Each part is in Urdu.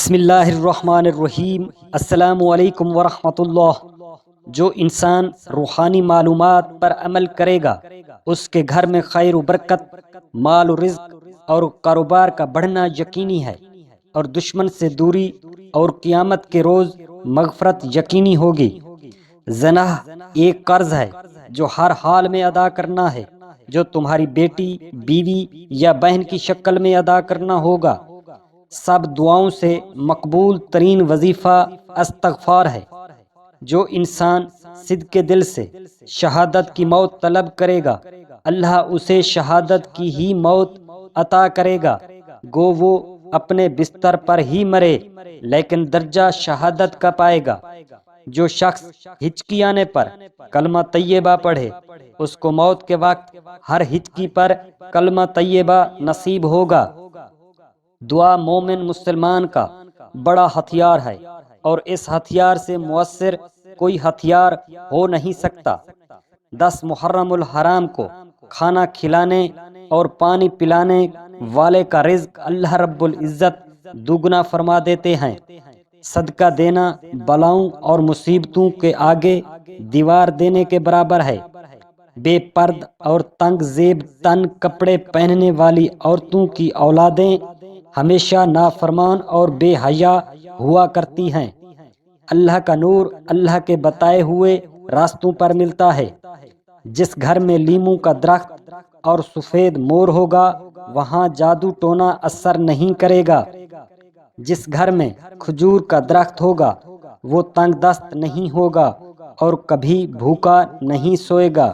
بسم اللہ الرحمن الرحیم۔ السلام علیکم ورحمۃ اللہ۔ جو انسان روحانی معلومات پر عمل کرے گا اس کے گھر میں خیر و برکت، مال و رزق اور کاروبار کا بڑھنا یقینی ہے، اور دشمن سے دوری اور قیامت کے روز مغفرت یقینی ہوگی۔ زنا ایک قرض ہے جو ہر حال میں ادا کرنا ہے، جو تمہاری بیٹی، بیوی یا بہن کی شکل میں ادا کرنا ہوگا۔ سب دعاؤں سے مقبول ترین وظیفہ استغفار ہے۔ جو انسان صدق دل سے شہادت کی موت طلب کرے گا، اللہ اسے شہادت کی ہی موت عطا کرے گا، گو وہ اپنے بستر پر ہی مرے لیکن درجہ شہادت کا پائے گا۔ جو شخص ہچکی آنے پر کلمہ طیبہ پڑھے، اس کو موت کے وقت ہر ہچکی پر کلمہ طیبہ نصیب ہوگا۔ دعا مومن مسلمان کا بڑا ہتھیار ہے، اور اس ہتھیار سے مؤثر کوئی ہتھیار ہو نہیں سکتا۔ 10 محرم الحرام کو کھانا کھلانے اور پانی پلانے والے کا رزق اللہ رب العزت دگنا فرما دیتے ہیں۔ صدقہ دینا بلاؤں اور مصیبتوں کے آگے دیوار دینے کے برابر ہے۔ بے پرد اور تنگ زیب تن کپڑے پہننے والی عورتوں کی اولادیں ہمیشہ نافرمان اور بے حیا ہوا کرتی ہیں۔ اللہ کا نور اللہ کے بتائے ہوئے راستوں پر ملتا ہے۔ جس گھر میں لیموں کا درخت اور سفید مور ہوگا وہاں جادو ٹونا اثر نہیں کرے گا۔ جس گھر میں کھجور کا درخت ہوگا وہ تنگ دست نہیں ہوگا اور کبھی بھوکا نہیں سوئے گا۔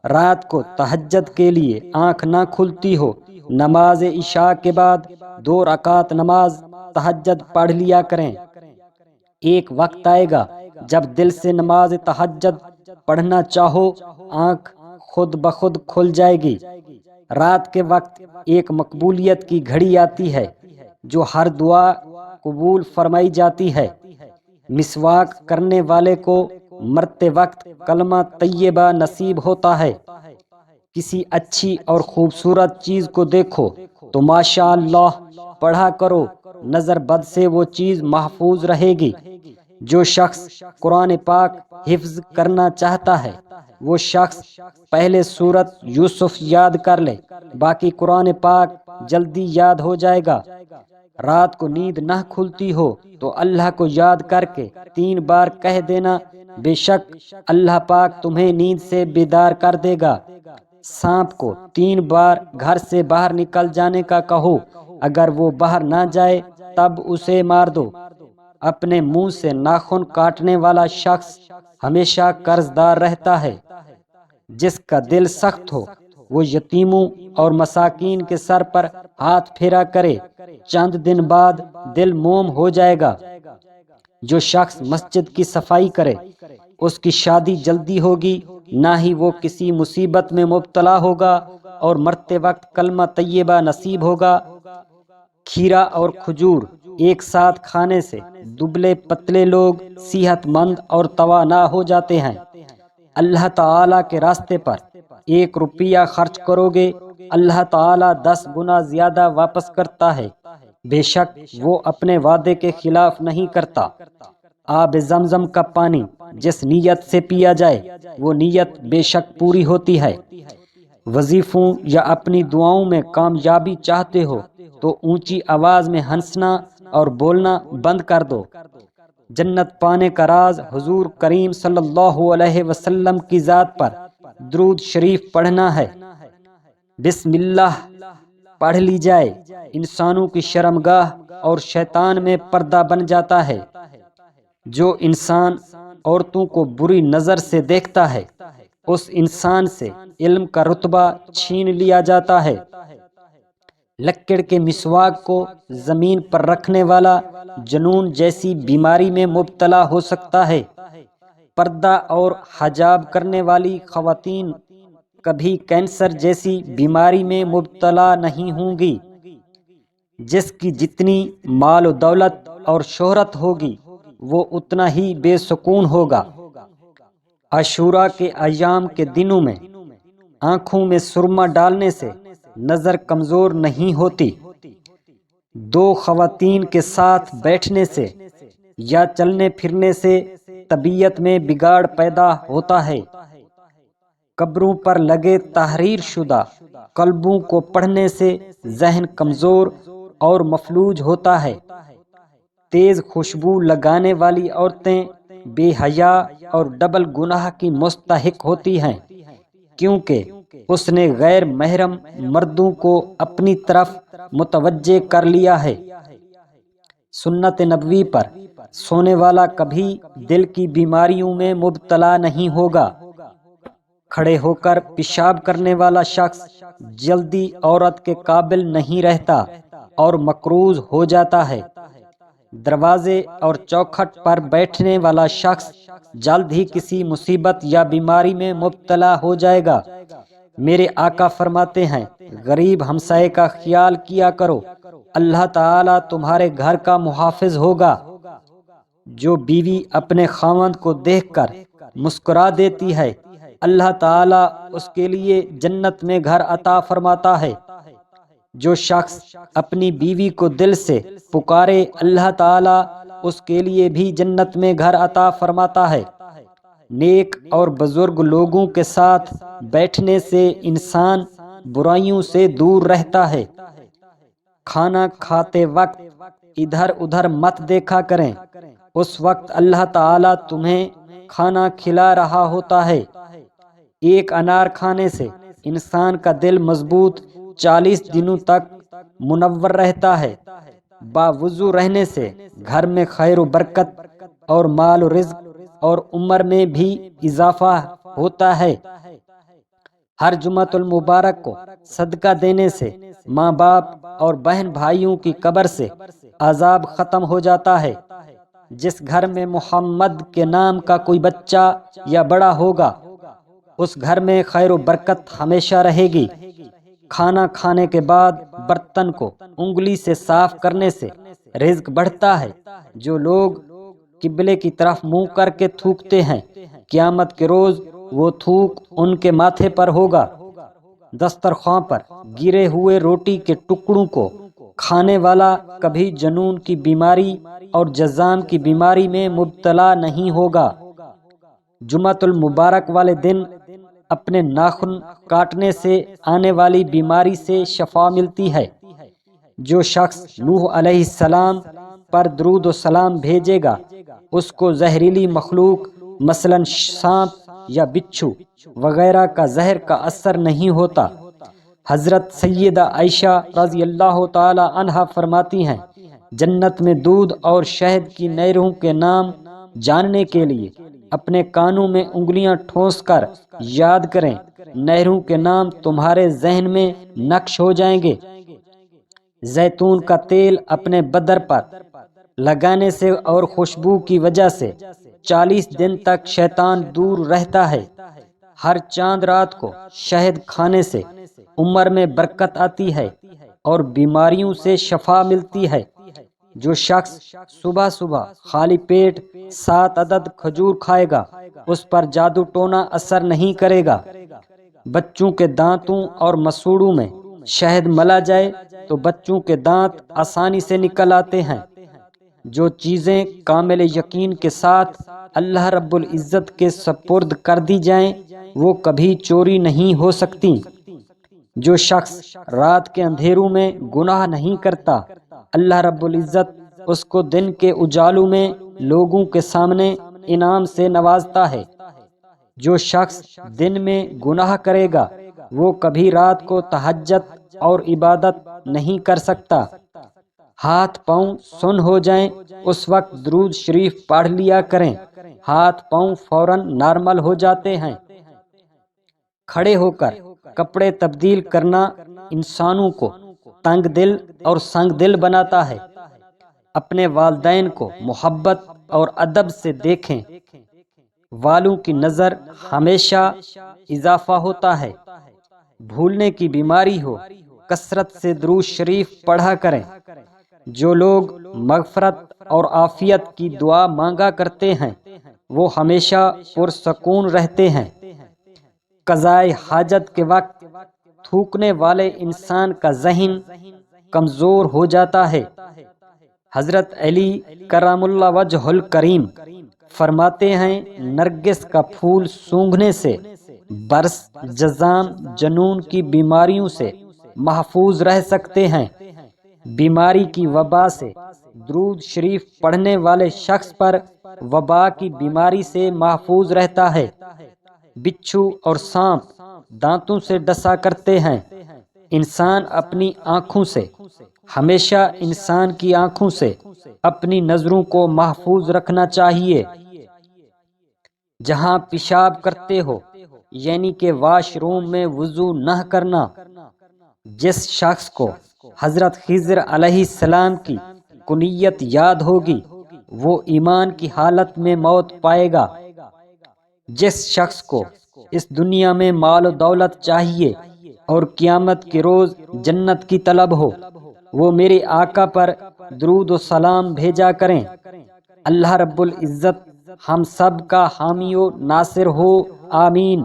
رات کو تہجد کے لیے آنکھ نہ کھلتی ہو، نماز عشاء کے بعد 2 رکعت نماز تہجد پڑھ لیا کریں۔ ایک وقت آئے گا جب دل سے نماز تہجد پڑھنا چاہو آنکھ خود بخود کھل جائے گی۔ رات کے وقت ایک مقبولیت کی گھڑی آتی ہے جو ہر دعا قبول فرمائی جاتی ہے۔ مسواک کرنے والے کو مرتے وقت کلمہ طیبہ نصیب ہوتا ہے۔ کسی اچھی اور خوبصورت چیز کو دیکھو تو ماشاء اللہ پڑھا کرو، نظر بد سے وہ چیز محفوظ رہے گی۔ جو شخص قرآن پاک حفظ کرنا چاہتا ہے وہ شخص پہلے سورت یوسف یاد کر لے، باقی قرآن پاک جلدی یاد ہو جائے گا۔ رات کو نیند نہ کھلتی ہو تو اللہ کو یاد کر کے 3 بار کہہ دینا، بے شک اللہ پاک تمہیں نیند سے بیدار کر دے گا۔ سانپ کو 3 بار گھر سے باہر نکل جانے کا کہو، اگر وہ باہر نہ جائے تب اسے مار دو۔ اپنے منہ سے ناخن کاٹنے والا شخص ہمیشہ قرض دار رہتا ہے۔ جس کا دل سخت ہو وہ یتیموں اور مساکین کے سر پر ہاتھ پھیرا کرے، چند دن بعد دل موم ہو جائے گا۔ جو شخص مسجد کی صفائی کرے اس کی شادی جلدی ہوگی، نہ ہی وہ کسی مصیبت میں مبتلا ہوگا اور مرتے وقت کلمہ طیبہ نصیب ہوگا۔ کھیرا اور کھجور ایک ساتھ کھانے سے دبلے پتلے لوگ صحت مند اور توانا ہو جاتے ہیں۔ اللہ تعالیٰ کے راستے پر 1 روپیہ خرچ کرو گے اللہ تعالیٰ 10 گنا زیادہ واپس کرتا ہے، بے شک وہ اپنے وعدے کے خلاف نہیں کرتا۔ آب زمزم کا پانی جس نیت سے پیا جائے وہ نیت بے شک پوری ہوتی ہے۔ وظیفوں یا اپنی دعاؤں میں کامیابی چاہتے ہو تو اونچی آواز میں ہنسنا اور بولنا بند کر دو۔ جنت پانے کا راز حضور کریم صلی اللہ علیہ وسلم کی ذات پر درود شریف پڑھنا ہے۔ بسم اللہ پڑھ لی جائے انسانوں کی شرمگاہ اور شیطان میں پردہ بن جاتا ہے۔ جو انسان عورتوں کو بری نظر سے دیکھتا ہے اس انسان سے علم کا رتبہ چھین لیا جاتا ہے۔ لکڑ کے مسواک کو زمین پر رکھنے والا جنون جیسی بیماری میں مبتلا ہو سکتا ہے۔ پردہ اور حجاب کرنے والی خواتین کبھی کینسر جیسی بیماری میں مبتلا نہیں ہوں گی۔ جس کی جتنی مال و دولت اور شہرت ہوگی وہ اتنا ہی بے سکون ہوگا۔ عاشوراء کے ایام کے دنوں میں آنکھوں میں سرما ڈالنے سے نظر کمزور نہیں ہوتی۔ دو خواتین کے ساتھ بیٹھنے سے یا چلنے پھرنے سے طبیعت میں بگاڑ پیدا ہوتا ہے۔ قبروں پر لگے تحریر شدہ قلبوں کو پڑھنے سے ذہن کمزور اور مفلوج ہوتا ہے۔ تیز خوشبو لگانے والی عورتیں بے حیا اور ڈبل گناہ کی مستحق ہوتی ہیں، کیونکہ اس نے غیر محرم مردوں کو اپنی طرف متوجہ کر لیا ہے۔ سنت نبوی پر سونے والا کبھی دل کی بیماریوں میں مبتلا نہیں ہوگا۔ کھڑے ہو کر پیشاب کرنے والا شخص جلدی عورت کے قابل نہیں رہتا اور مقروض ہو جاتا ہے۔ دروازے اور چوکھٹ پر بیٹھنے والا شخص جلد ہی کسی مصیبت یا بیماری میں مبتلا ہو جائے گا۔ میرے آقا فرماتے ہیں، غریب ہمسائے کا خیال کیا کرو، اللہ تعالیٰ تمہارے گھر کا محافظ ہوگا۔ جو بیوی اپنے خاوند کو دیکھ کر مسکرا دیتی ہے، اللہ تعالیٰ اس کے لیے جنت میں گھر عطا فرماتا ہے۔ جو شخص اپنی بیوی کو دل سے پکارے، اللہ تعالیٰ اس کے لیے بھی جنت میں گھر عطا فرماتا ہے۔ نیک اور بزرگ لوگوں کے ساتھ بیٹھنے سے انسان برائیوں سے دور رہتا ہے۔ کھانا کھاتے وقت ادھر ادھر مت دیکھا کریں، اس وقت اللہ تعالیٰ تمہیں کھانا کھلا رہا ہوتا ہے۔ ایک انار کھانے سے انسان کا دل مضبوط 40 دنوں تک منور رہتا ہے۔ باوضو رہنے سے گھر میں خیر و برکت اور مال و رزق اور عمر میں بھی اضافہ ہوتا ہے۔ ہر جمعۃ المبارک کو صدقہ دینے سے ماں باپ اور بہن بھائیوں کی قبر سے عذاب ختم ہو جاتا ہے۔ جس گھر میں محمد کے نام کا کوئی بچہ یا بڑا ہوگا، اس گھر میں خیر و برکت ہمیشہ رہے گی۔ کھانا کھانے کے بعد برتن کو انگلی سے صاف کرنے سے رزق بڑھتا ہے۔ جو لوگ قبلے کی طرف منہ کر کے تھوکتے ہیں، قیامت کے روز وہ تھوک ان کے ماتھے پر ہوگا۔ دسترخوان پر گرے ہوئے روٹی کے ٹکڑوں کو کھانے والا کبھی جنون کی بیماری اور جذام کی بیماری میں مبتلا نہیں ہوگا۔ جمعۃ المبارک والے دن اپنے ناخن کاٹنے سے آنے والی بیماری سے شفا ملتی ہے۔ جو شخص نوح علیہ السلام پر درود و سلام بھیجے گا، اس کو زہریلی مخلوق مثلاً سانپ یا بچھو وغیرہ کا زہر کا اثر نہیں ہوتا۔ حضرت سیدہ عائشہ رضی اللہ تعالی عنہا فرماتی ہیں، جنت میں دودھ اور شہد کی نہروں کے نام جاننے کے لیے اپنے کانوں میں انگلیاں ٹھونس کر یاد کریں، نہروں کے نام تمہارے ذہن میں نقش ہو جائیں گے۔ زیتون کا تیل اپنے بدن پر لگانے سے اور خوشبو کی وجہ سے 40 دن تک شیطان دور رہتا ہے۔ ہر چاند رات کو شہد کھانے سے عمر میں برکت آتی ہے اور بیماریوں سے شفا ملتی ہے۔ جو شخص صبح صبح خالی پیٹ 7 عدد کھجور کھائے گا، اس پر جادو ٹونا اثر نہیں کرے گا۔ بچوں کے دانتوں اور مسوڑوں میں شہد ملا جائے تو بچوں کے دانت آسانی سے نکل آتے ہیں۔ جو چیزیں کامل یقین کے ساتھ اللہ رب العزت کے سپرد کر دی جائیں، وہ کبھی چوری نہیں ہو سکتی۔ جو شخص رات کے اندھیروں میں گناہ نہیں کرتا، اللہ رب العزت اس کو دن کے اجالوں میں لوگوں کے سامنے انعام سے نوازتا ہے۔ جو شخص دن میں گناہ کرے گا، وہ کبھی رات کو تہجد اور عبادت نہیں کر سکتا۔ ہاتھ پاؤں سن ہو جائیں، اس وقت درود شریف پڑھ لیا کریں، ہاتھ پاؤں فوراً نارمل ہو جاتے ہیں۔ کھڑے ہو کر کپڑے تبدیل کرنا انسانوں کو تنگ دل اور سنگ دل بناتا ہے۔ اپنے والدین کو محبت اور ادب سے دیکھیں، والوں کی نظر ہمیشہ اضافہ ہوتا ہے۔ بھولنے کی بیماری ہو، کثرت سے درود شریف پڑھا کریں۔ جو لوگ مغفرت اور عافیت کی دعا مانگا کرتے ہیں، وہ ہمیشہ پرسکون رہتے ہیں۔ قضائے حاجت کے وقت تھوکنے والے انسان کا ذہن کمزور ہو جاتا ہے۔ حضرت علی کرم اللہ وجہ الکریم فرماتے ہیں نرگس کا پھول سونگھنے سے برس، جذام، جنون کی بیماریوں سے محفوظ رہ سکتے ہیں۔ بیماری کی وبا سے درود شریف پڑھنے والے شخص پر وبا کی بیماری سے محفوظ رہتا ہے۔ بچھو اور سانپ دانتوں سے ڈسا کرتے ہیں۔ انسان اپنی آنکھوں سے، ہمیشہ انسان کی آنکھوں سے اپنی نظروں کو محفوظ رکھنا چاہیے۔ جہاں پیشاب کرتے ہو یعنی کہ واش روم میں وضو نہ کرنا۔ جس شخص کو حضرت خضر علیہ السلام کی کنیت یاد ہوگی وہ ایمان کی حالت میں موت پائے گا۔ جس شخص کو اس دنیا میں مال و دولت چاہیے اور قیامت کے روز جنت کی طلب ہو وہ میرے آقا پر درود و سلام بھیجا کریں۔ اللہ رب العزت ہم سب کا حامی و ناصر ہو، آمین۔